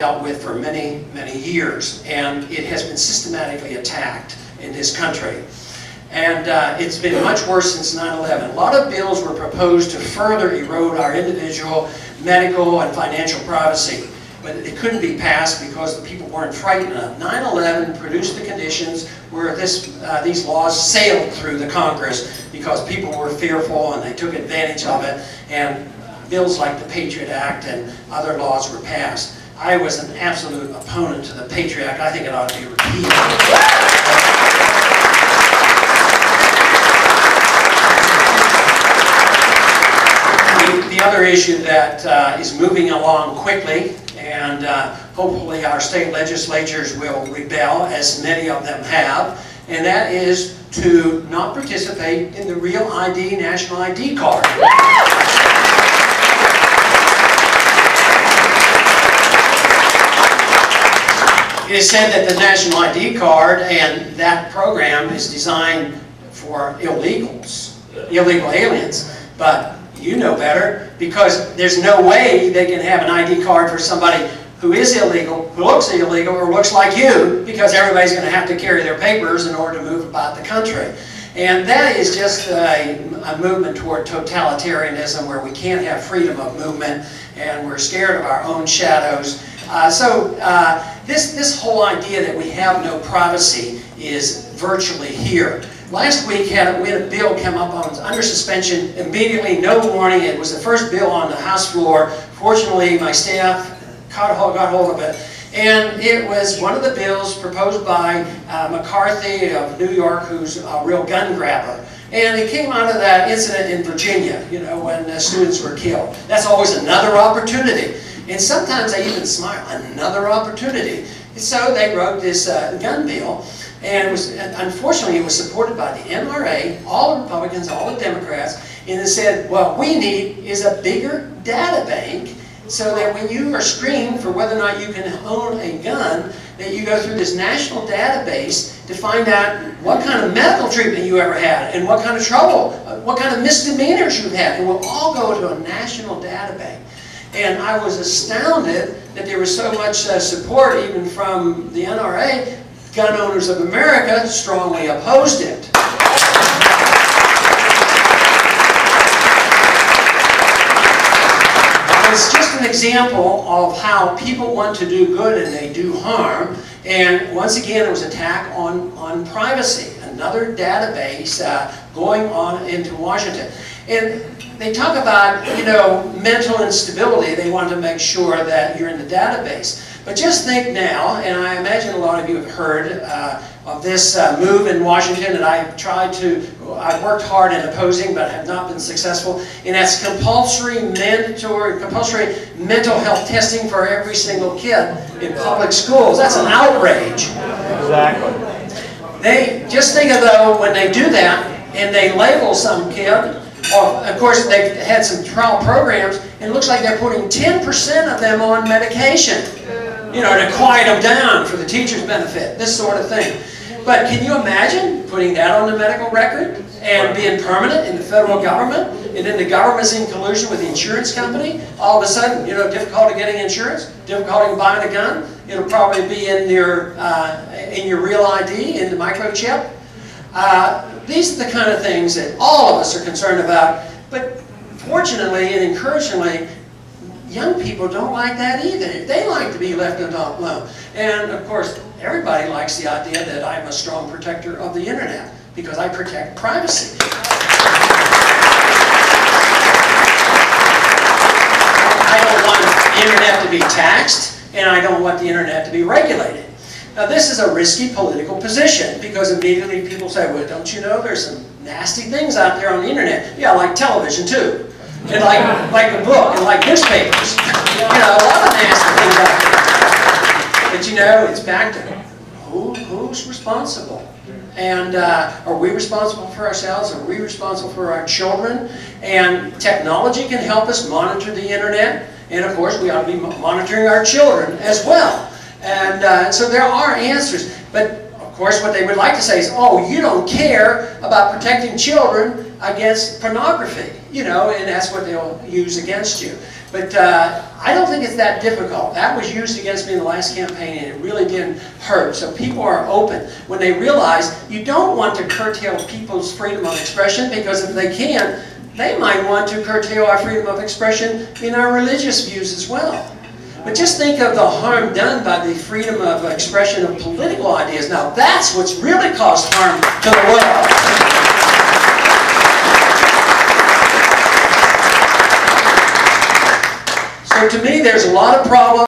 dealt with for many, many years, and it has been systematically attacked in this country. And it's been much worse since 9/11. A lot of bills were proposed to further erode our individual medical and financial privacy, but it couldn't be passed because the people weren't frightened enough. 9/11 produced the conditions where these laws sailed through the Congress because people were fearful and they took advantage of it, and bills like the Patriot Act and other laws were passed. I was an absolute opponent to the Patriot Act. I think it ought to be repealed. The other issue that is moving along quickly, and hopefully our state legislatures will rebel, as many of them have, and that is to not participate in the Real ID National ID card. It is said that the National ID card and that program is designed for illegals, illegal aliens, but you know better, because there's no way they can have an ID card for somebody who is illegal, who looks illegal, or looks like you, because everybody's going to have to carry their papers in order to move about the country. And that is just a movement toward totalitarianism, where we can't have freedom of movement, and we're scared of our own shadows. This whole idea that we have no privacy is virtually here. Last week we had a bill come up on under suspension immediately, no warning. It was the first bill on the House floor. Fortunately, my staff got hold of it. And it was one of the bills proposed by McCarthy of New York, who's a real gun grabber. And it came out of that incident in Virginia, you know, when students were killed. That's always another opportunity. And sometimes they even smile, another opportunity. So they wrote this gun bill. And unfortunately, it was supported by the NRA, all the Republicans, all the Democrats, and it said, what we need is a bigger data bank so that when you are screened for whether or not you can own a gun, that you go through this national database to find out what kind of medical treatment you ever had and what kind of trouble, what kind of misdemeanors you've had. And we'll all go to a national data bank. And I was astounded that there was so much support even from the NRA. Gun Owners of America strongly opposed it. It's just an example of how people want to do good and they do harm. And once again, it was an attack on privacy. Another database going on into Washington. And they talk about, you know, mental instability. They want to make sure that you're in the database. But just think now, and I imagine a lot of you have heard of this move in Washington, and I've worked hard in opposing, but have not been successful, and that's compulsory mental health testing for every single kid in public schools. That's an outrage. Exactly. Just think of, though, when they do that, and they label some kid, or of course they've had some trial programs, and it looks like they're putting 10% of them on medication, you know, to quiet them down for the teacher's benefit, this sort of thing. But can you imagine putting that on the medical record and being permanent in the federal government, and then the government's in collusion with the insurance company? All of a sudden, you know, difficulty getting insurance, difficulty in buying a gun. It'll probably be in your Real ID, in the microchip. These are the kind of things that all of us are concerned about. But fortunately and encouragingly, young people don't like that either. They like to be left alone. And of course, everybody likes the idea that I'm a strong protector of the internet because I protect privacy. I don't want the internet to be taxed, and I don't want the internet to be regulated. Now this is a risky political position because immediately people say, well, don't you know there's some nasty things out there on the internet? Yeah, like television too. And like a book, and like newspapers. You know, a lot of nasty things out there. But you know, it's back to who's responsible? And are we responsible for ourselves? Are we responsible for our children? And technology can help us monitor the internet. And of course, we ought to be monitoring our children as well. And so there are answers. But of course, what they would like to say is, oh, you don't care about protecting children against pornography. You know, and that's what they'll use against you. But I don't think it's that difficult. That was used against me in the last campaign, and it really didn't hurt. So people are open when they realize you don't want to curtail people's freedom of expression, because if they can, they might want to curtail our freedom of expression in our religious views as well. But just think of the harm done by the freedom of expression of political ideas. Now that's what's really caused harm to the world. So to me, there's a lot of problems.